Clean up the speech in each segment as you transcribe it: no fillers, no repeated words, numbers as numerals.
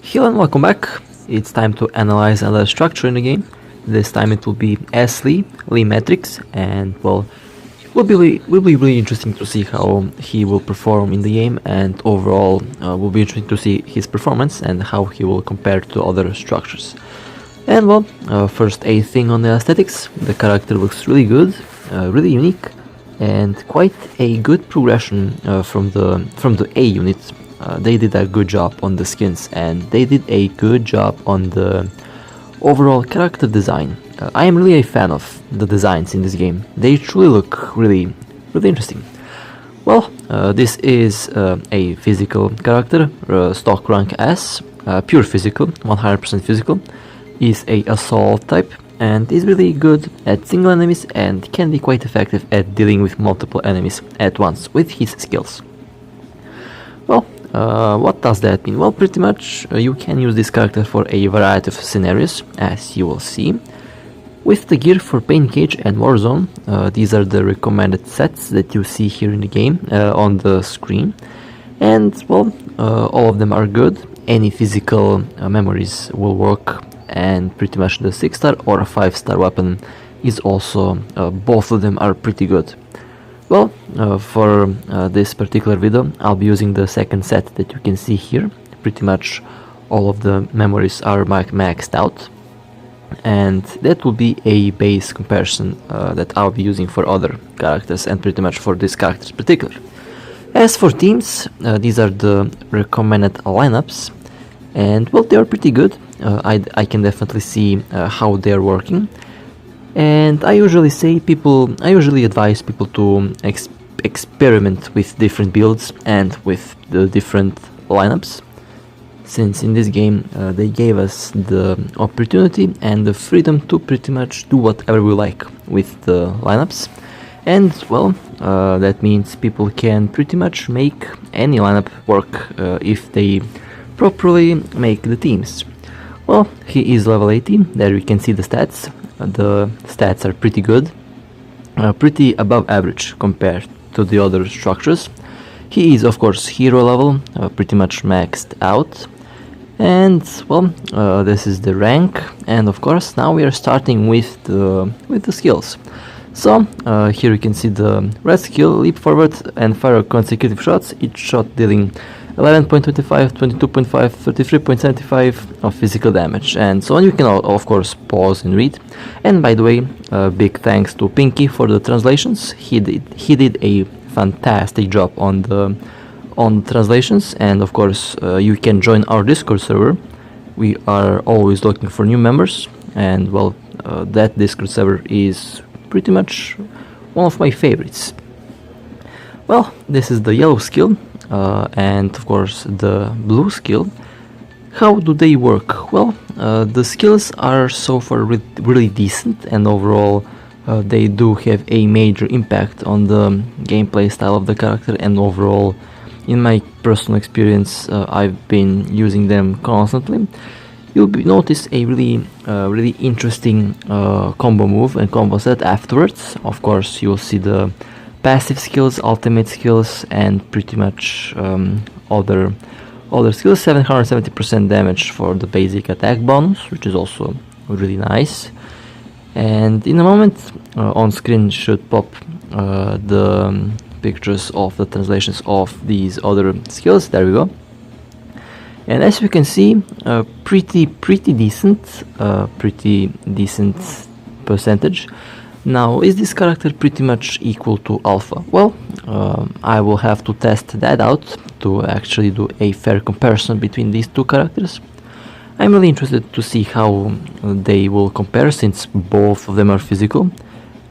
Hello and welcome back. It's time to analyze another structure in the game. This time it will be Lee Matrix, and well, will be really interesting to see how he will perform in the game, and overall will be interesting to see his performance and how he will compare to other structures. And well, first a thing on the aesthetics. The character looks really good, really unique, and quite a good progression from the A unit. They did a good job on the skins, and they did a good job on the overall character design. I am really a fan of the designs in this game. They truly look really interesting. Well, this is a physical character, stock rank S, pure physical, 100% physical, is a assault type, and is really good at single enemies and can be quite effective at dealing with multiple enemies at once with his skills. Well, what does that mean? Well, pretty much you can use this character for a variety of scenarios, as you will see. With the gear for Pain Cage and Warzone, these are the recommended sets that you see here in the game on the screen. And well, all of them are good. Any physical memories will work, and pretty much the 6-star or a 5-star weapon is also, both of them are pretty good. Well, for this particular video, I'll be using the second set that you can see here. Pretty much all of the memories are maxed out, and that will be a base comparison that I'll be using for other characters and pretty much for this character in particular. As for teams, these are the recommended lineups, and well, they are pretty good. I can definitely see how they are working. And I usually advise people to experiment with different builds and with the different lineups, since in this game they gave us the opportunity and the freedom to pretty much do whatever we like with the lineups. And well, that means people can pretty much make any lineup work if they properly make the teams. Well, he is level 18, there you can see the stats. The stats are pretty good, pretty above average compared to the other structures. He is of course hero level, pretty much maxed out. And well, this is the rank, and of course now we are starting with the skills. So here you can see the red skill, leap forward and fire consecutive shots, each shot dealing 11.25, 22.5, 33.75 of physical damage, and so on. You can of course pause and read. And by the way, big thanks to Pinky for the translations. He did a fantastic job on the translations, and of course you can join our Discord server. We are always looking for new members, and well, that Discord server is pretty much one of my favorites. Well, this is the yellow skill, and of course the blue skill. How do they work? Well, the skills are so far really decent, and overall they do have a major impact on the gameplay style of the character, and overall in my personal experience I've been using them constantly. You'll notice a really interesting combo move and combo set afterwards. Of course you'll see the passive skills, ultimate skills, and pretty much other skills. 770% damage for the basic attack bonus, which is also really nice. And in a moment on screen should pop the pictures of the translations of these other skills. There we go. And as you can see, pretty decent percentage. Now, is this character pretty much equal to Alpha? Well, I will have to test that out to actually do a fair comparison between these two characters. I'm really interested to see how they will compare, since both of them are physical.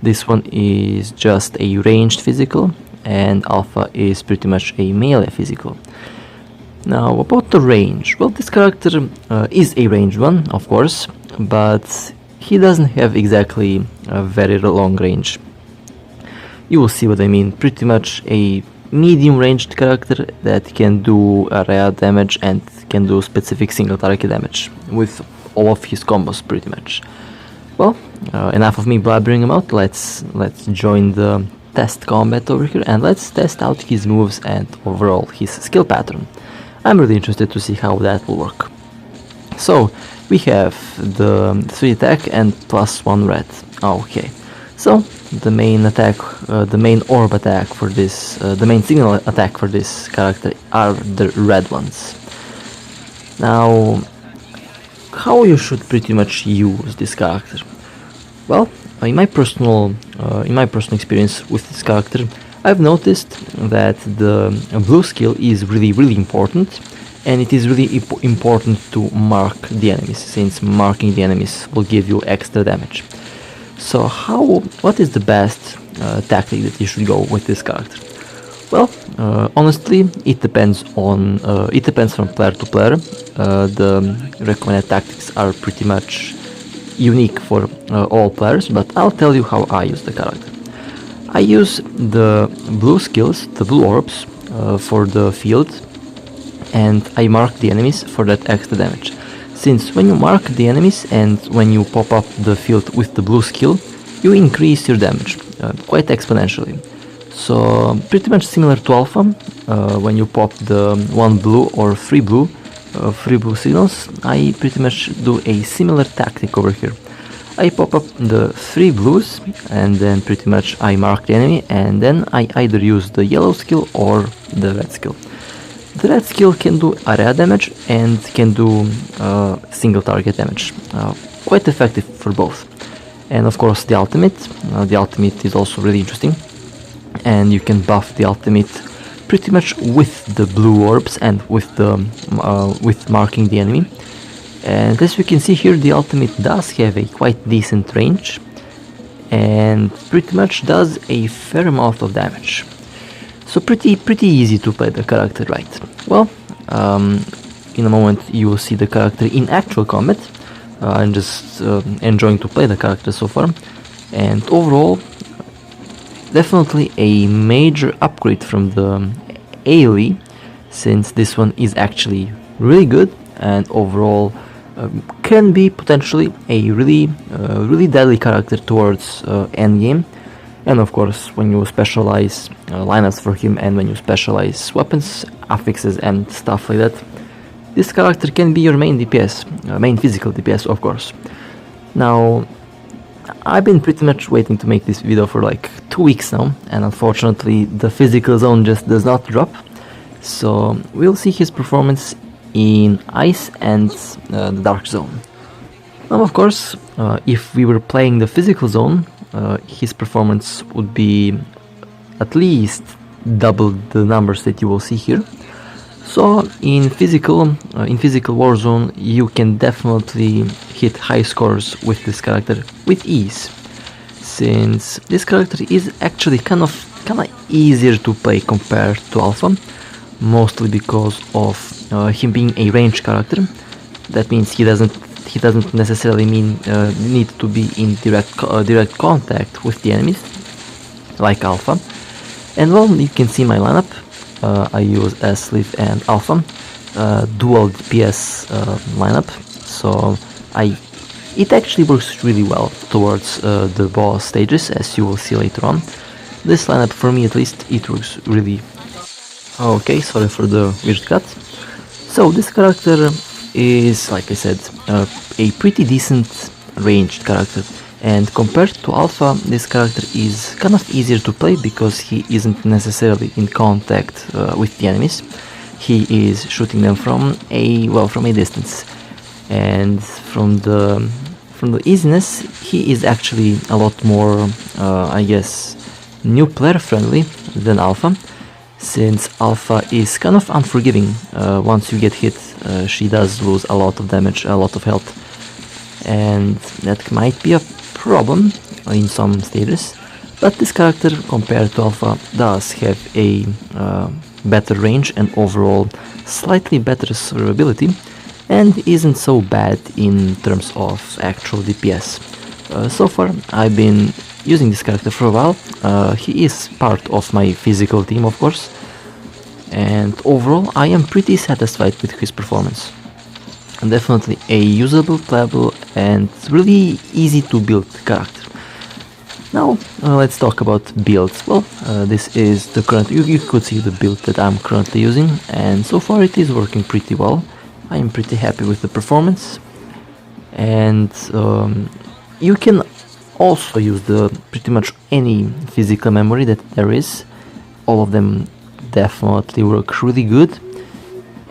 This one is just a ranged physical, and Alpha is pretty much a melee physical. Now, about the range. Well, this character is a ranged one, of course, but he doesn't have exactly a very long range. You will see what I mean. Pretty much a medium ranged character that can do area damage and can do specific single target damage with all of his combos pretty much. Well, enough of me blabbering about. Let's join the test combat over here, and let's test out his moves and overall his skill pattern. I'm really interested to see how that will work. So we have the 3 attack and +1 red. Okay, so the main attack, the main orb attack for this, the main signal attack for this character are the red ones. Now, how you should pretty much use this character? Well, in my personal experience with this character, I've noticed that the blue skill is really important, and it is really important to mark the enemies, since marking the enemies will give you extra damage. So what is the best tactic that you should go with this character? Well, honestly, it depends from player to player. The recommended tactics are pretty much unique for all players, but I'll tell you how I use the character. I use the blue skills, the blue orbs, for the field, and I mark the enemies for that extra damage. Since when you mark the enemies and when you pop up the field with the blue skill, you increase your damage quite exponentially. So pretty much similar to Alpha, when you pop the 1 blue or 3 blue signals, I pretty much do a similar tactic over here. I pop up the 3 blues and then pretty much I mark the enemy, and then I either use the yellow skill or the red skill. The red skill can do area damage and can do single target damage. Quite effective for both. And of course the ultimate is also really interesting, and you can buff the ultimate pretty much with the blue orbs and with marking the enemy. And as we can see here, the ultimate does have a quite decent range and pretty much does a fair amount of damage. So pretty easy to play the character right. Well, in a moment you will see the character in actual combat. I'm just enjoying to play the character so far, and overall definitely a major upgrade from the AoE, since this one is actually really good and overall can be potentially a really deadly character towards endgame. And of course, when you specialize lineups for him and when you specialize weapons, affixes and stuff like that, this character can be your main DPS, main physical DPS of course. Now, I've been pretty much waiting to make this video for like 2 weeks now, and unfortunately the physical zone just does not drop. So we'll see his performance in Ice and the Dark Zone. Now of course, if we were playing the physical zone, his performance would be at least double the numbers that you will see here. So in physical Warzone, you can definitely hit high scores with this character with ease, since this character is actually kind of easier to play compared to Alpha, mostly because of him being a ranged character. That means he doesn't necessarily need to be in direct contact with the enemies like Alpha. And well, you can see my lineup. I use S-Sleeve and Alpha, dual DPS lineup, so it actually works really well towards the boss stages, as you will see later on. This lineup, for me at least, it works really. Okay, sorry for the weird cut. So this character is, like I said, a pretty decent ranged character, and compared to Alpha, this character is kind of easier to play because he isn't necessarily in contact with the enemies. He is shooting them from a distance, and from the easiness, he is actually a lot more, I guess, new player friendly than Alpha, since Alpha is kind of unforgiving. Once you get hit, she does lose a lot of damage, a lot of health, and that might be a problem in some stages. But this character, compared to Alpha, does have a better range and overall slightly better survivability, and isn't so bad in terms of actual DPS. So far, I've been using this character for a while. He is part of my physical team, of course, and overall I am pretty satisfied with his performance. Definitely a usable, playable and really easy to build character. Now let's talk about builds. Well, this is the current, you could see the build that I'm currently using, and so far it is working pretty well. I am pretty happy with the performance, and you can also use the pretty much any physical memory that there is. All of them definitely work really good,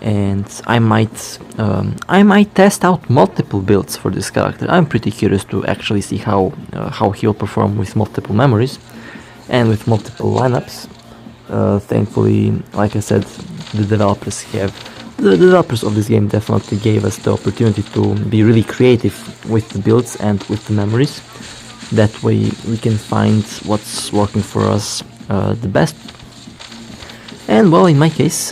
and I might test out multiple builds for this character. I'm pretty curious to actually see how he'll perform with multiple memories and with multiple lineups. Thankfully, like I said, the developers of this game definitely gave us the opportunity to be really creative with the builds and with the memories. That way we can find what's working for us the best. And well, in my case,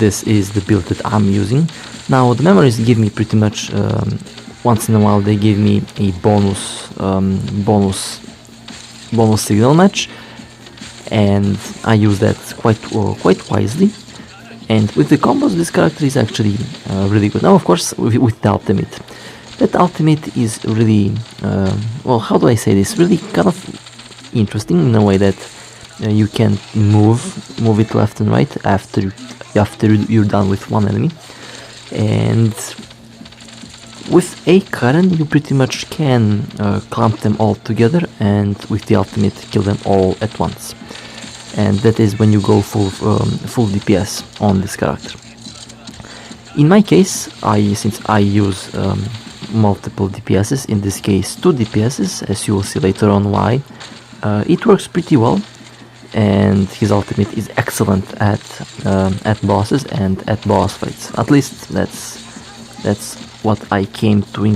this is the build that I'm using. Now the memories give me pretty much once in a while they give me a bonus signal match, and I use that quite wisely. And with the combos, this character is actually really good. Now, of course, with the ultimate, that ultimate is really well. How do I say this? Really kind of interesting in a way that you can move it left and right after you're done with one enemy, and with a current you pretty much can clump them all together, and with the ultimate kill them all at once. And that is when you go full DPS on this character. In my case, since I use multiple DPSs, in this case 2 DPSs, as you will see later on why, it works pretty well, and his ultimate is excellent at bosses and at boss fights. At least that's what I came to in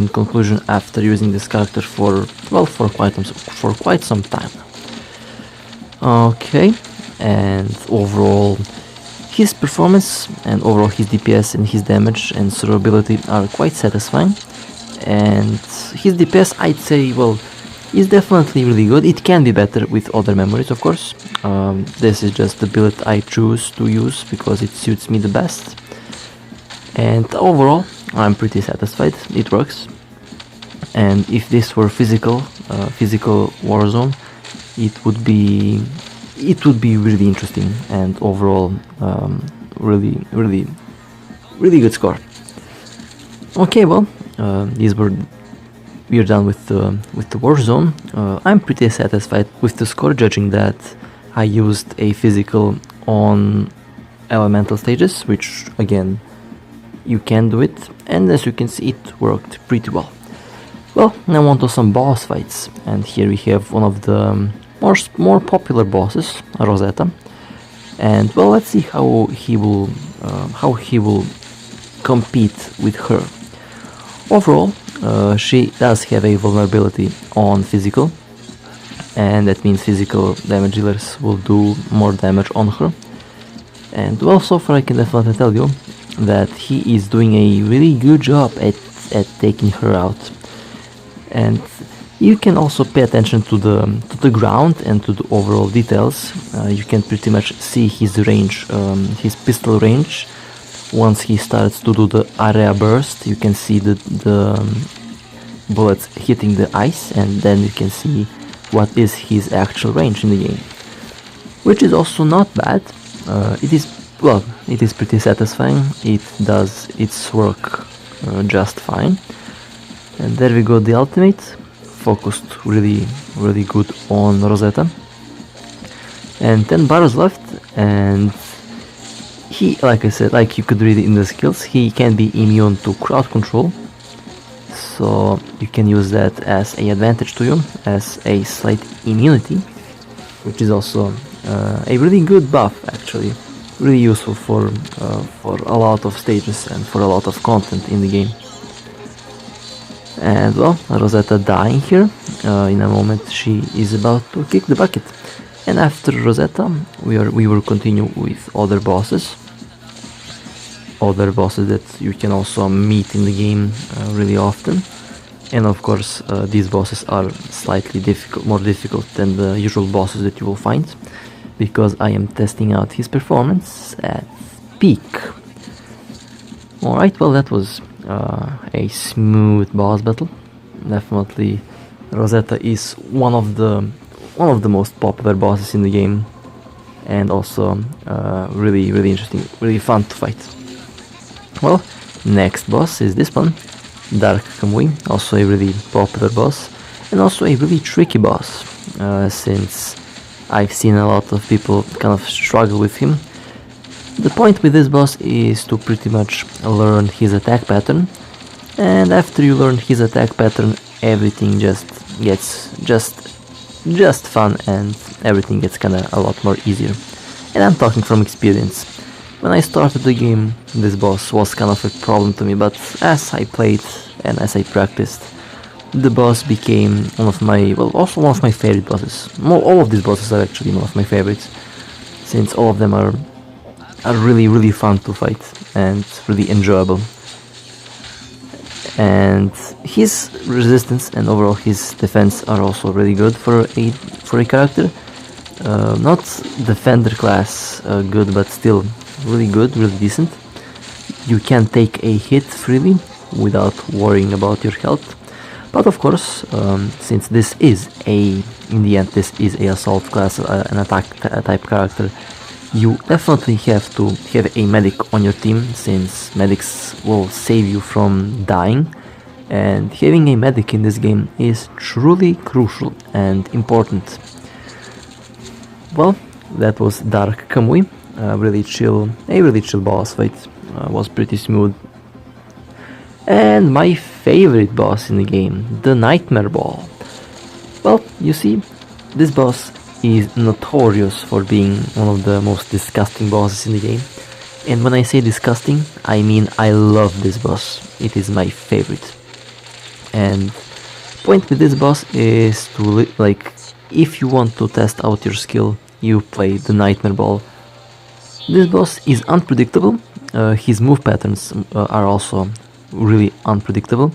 conclusion after using this character for quite some time. Okay, and overall his performance and overall his DPS and his damage and survivability are quite satisfying, and his DPS, I'd say, well, is definitely really good. It can be better with other memories, of course. This is just the build I choose to use because it suits me the best, and overall I'm pretty satisfied. It works, and if this were physical Warzone, it would be really interesting, and overall really good score. Okay, well, we are done with the Warzone. I'm pretty satisfied with the score, judging that I used a physical on elemental stages, which again you can do it, and as you can see it worked pretty well. Well, now on to some boss fights, and here we have one of the more popular bosses, Rosetta, and well, let's see how he will compete with her. Overall, she does have a vulnerability on physical, and that means physical damage dealers will do more damage on her. And well, so far I can definitely tell you that he is doing a really good job at taking her out. And you can also pay attention to the ground and to the overall details. You can pretty much see his range, his pistol range. Once he starts to do the area burst, you can see the bullets hitting the ice, and then you can see what is his actual range in the game, which is also not bad. It is pretty satisfying. It does its work just fine. And there we go, the ultimate, focused really good on Rosetta. And 10 bars left, and he, like I said, like you could read it in the skills, he can be immune to crowd control, so you can use that as an advantage to you, as a slight immunity, which is also a really good buff, actually, really useful for a lot of stages and for a lot of content in the game. And well, Rosetta dying here. In a moment she is about to kick the bucket. And after Rosetta, we will continue with other bosses that you can also meet in the game really often. And of course, these bosses are slightly more difficult than the usual bosses that you will find, because I am testing out his performance at peak. Alright, well, that was a smooth boss battle. Definitely Rosetta is one of the most popular bosses in the game, and also really interesting, really fun to fight. Well, next boss is this one, Dark Kamui, also a really popular boss, and also a really tricky boss, since I've seen a lot of people kind of struggle with him. The point with this boss is to pretty much learn his attack pattern, and after you learn his attack pattern, everything just gets just fun, and everything gets kinda a lot more easier. And I'm talking from experience. When I started the game, this boss was kind of a problem to me, but as I played and as I practiced, the boss became one of my, well, also one of my favorite bosses. All of these bosses are actually one of my favorites, since all of them are really fun to fight and really enjoyable. And his resistance and overall his defense are also really good for a character. Not defender class good, but still really good, really decent. You can take a hit freely without worrying about your health. But of course, since this is in the end this is a assault class, an attack type character, you definitely have to have a medic on your team, since medics will save you from dying, and having a medic in this game is truly crucial and important. Well, that was Dark Kamui, a really chill boss fight, was pretty smooth. And my favorite boss in the game, the Nightmare Ball. Well, you see, this boss is notorious for being one of the most disgusting bosses in the game. And when I say disgusting, I mean I love this boss. It is my favorite. And point with this boss is to, like, if you want to test out your skill, you play the Nightmare Ball. This boss is unpredictable. His move patterns are also really unpredictable.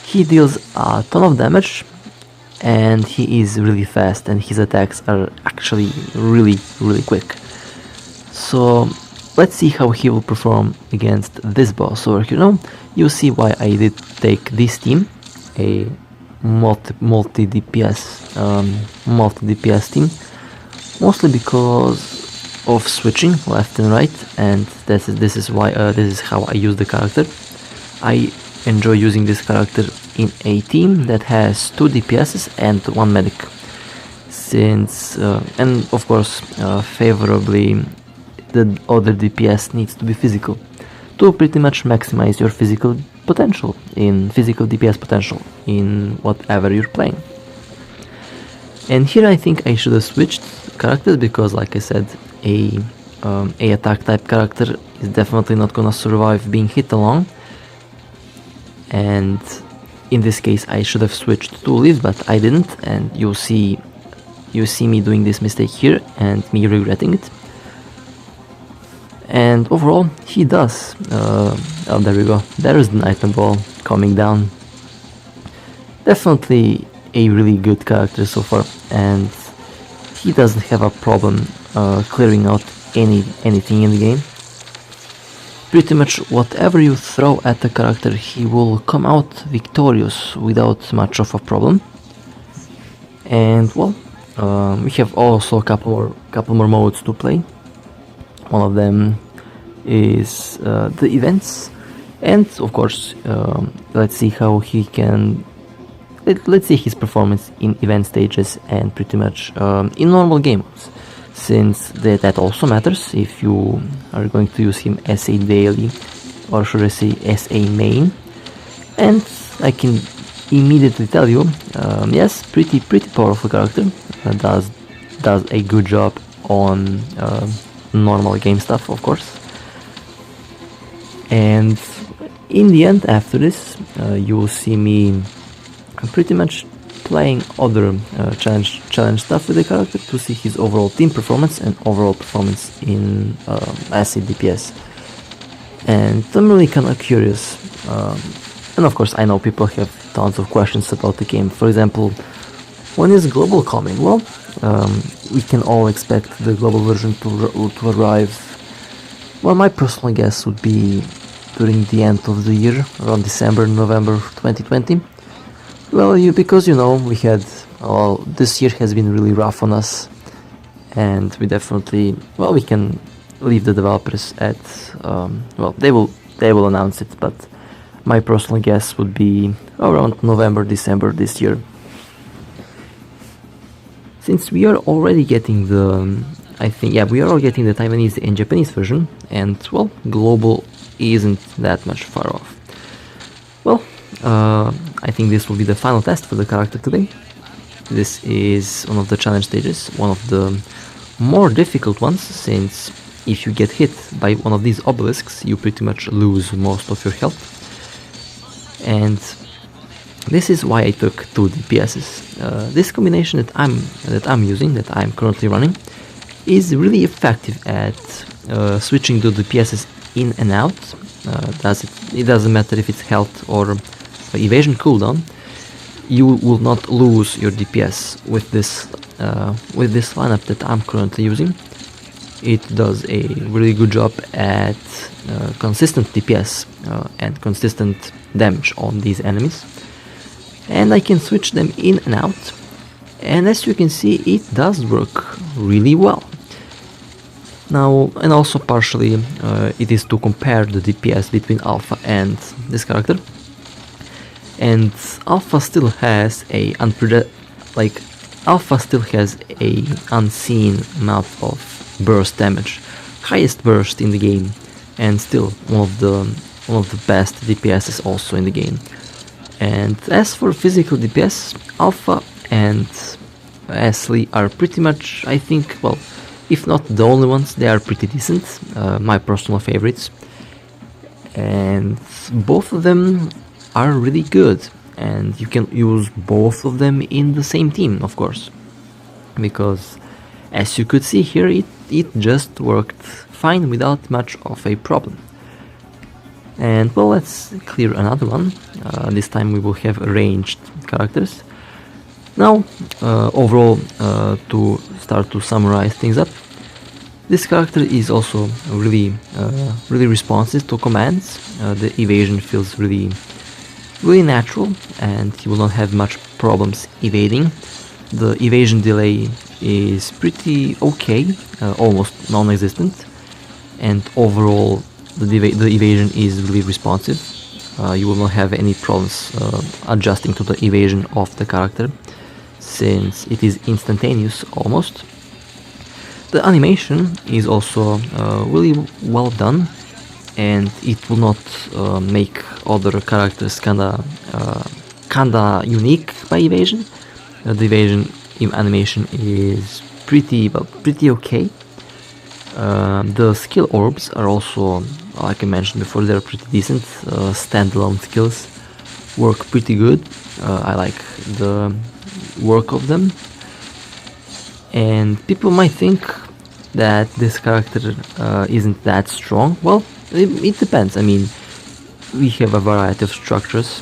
He deals a ton of damage, and he is really fast, and his attacks are actually really quick. So let's see how he will perform against this boss over here. Now you see why I did take this team, a multi DPS team, mostly because of switching left and right, and this is how I use the character. I enjoy using this character in a team that has 2 DPSs and 1 medic, since and of course favorably the other DPS needs to be physical to pretty much maximize your physical DPS potential in whatever you're playing. And here I think I should have switched characters, because like I said, a attack type character is definitely not gonna survive being hit along, and in this case I should have switched to Liv, but I didn't, and you see me doing this mistake here and me regretting it. And overall he does. Oh, there we go, there is the Nightmare Ball coming down. Definitely a really good character so far, and he doesn't have a problem clearing out anything in the game. Pretty much whatever you throw at the character, he will come out victorious without much of a problem. And well, we have also a couple more modes to play. One of them is the events, and of course let's see how he can. Let's see his performance in event stages and pretty much in normal game modes, since that also matters if you are going to use him as a daily, or should I say as a main. And I can immediately tell you, yes, pretty powerful character, does a good job on normal game stuff, of course. And in the end, after this, you will see me pretty much playing other challenge stuff with the character to see his overall team performance and overall performance in acid DPS. And I'm really kind of curious, and of course I know people have tons of questions about the game. For example, when is global coming? Well, we can all expect the global version to arrive. Well, my personal guess would be during the end of the year, around December, November 2020. Well, because we had, this year has been really rough on us, and we definitely, we can leave the developers at, they will they will announce it, but my personal guess would be around November, December this year. Since we are already getting the, we are all getting the Taiwanese and Japanese version, and well, global isn't that much far off. Well, I think this will be the final test for the character today. This is one of the challenge stages, one of the more difficult ones, since if you get hit by one of these obelisks, you pretty much lose most of your health. And this is why I took 2 DPSs. This combination that I'm currently running, is really effective at switching the DPSs in and out. It doesn't matter if it's health or evasion cooldown. You will not lose your DPS with this lineup that I'm currently using. It does a really good job at consistent DPS and consistent damage on these enemies, and I can switch them in and out, and as you can see, it does work really well. Now, and also partially it is to compare the DPS between Alpha and this character. And Alpha still has a unseen amount of burst damage, highest burst in the game, and still one of the best DPSs also in the game. And as for physical DPS, Alpha and Ashley are pretty much, I think, well, if not the only ones, they are pretty decent, my personal favorites. And both of them are really good, and you can use both of them in the same team, of course, because as you could see here, it just worked fine without much of a problem. And well, let's clear another one. This time we will have ranged characters. Now, overall, to start to summarize things up, this character is also really responsive to commands. The evasion feels really natural, and he will not have much problems evading. The evasion delay is pretty okay, almost non-existent, and overall the evasion is really responsive. You will not have any problems adjusting to the evasion of the character, since it is instantaneous almost. The animation is also really well done, and it will not make other characters kinda unique by evasion. The evasion animation is pretty okay. The skill orbs are also, like I mentioned before, they're pretty decent. Standalone skills work pretty good. I like the work of them. And people might think that this character isn't that strong. Well, it depends. I mean, we have a variety of structures.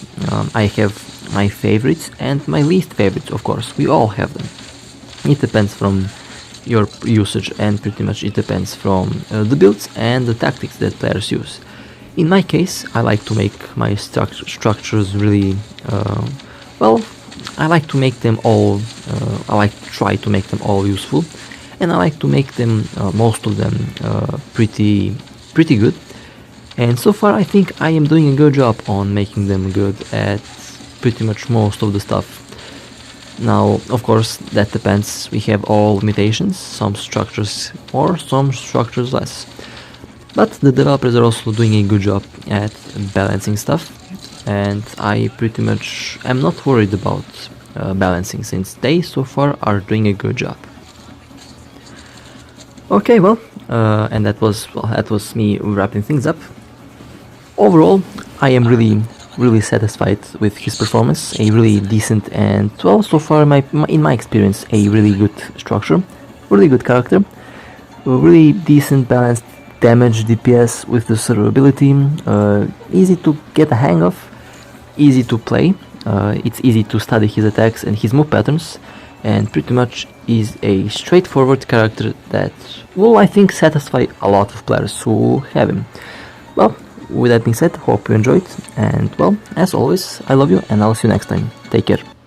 I have my favorites and my least favorites, of course. We all have them. It depends from your usage, and pretty much it depends from the builds and the tactics that players use. In my case, I like to make my structures really well. I like to make them all. I like to try to make them all useful, and I like to make them most of them pretty good. And so far, I think I am doing a good job on making them good at pretty much most of the stuff. Now, of course, that depends. We have all limitations, some structures more, some structures less. But the developers are also doing a good job at balancing stuff, and I pretty much am not worried about balancing, since they so far are doing a good job. Okay, well, and that was me wrapping things up. Overall, I am really satisfied with his performance. A really decent and, well, so far in my experience, a really good structure, really good character, really decent balanced damage DPS with the survivability, easy to get a hang of, easy to play. It's easy to study his attacks and his move patterns, and pretty much is a straightforward character that will, I think, satisfy a lot of players who have him. Well, with that being said, hope you enjoyed, and well, as always, I love you, and I'll see you next time. Take care.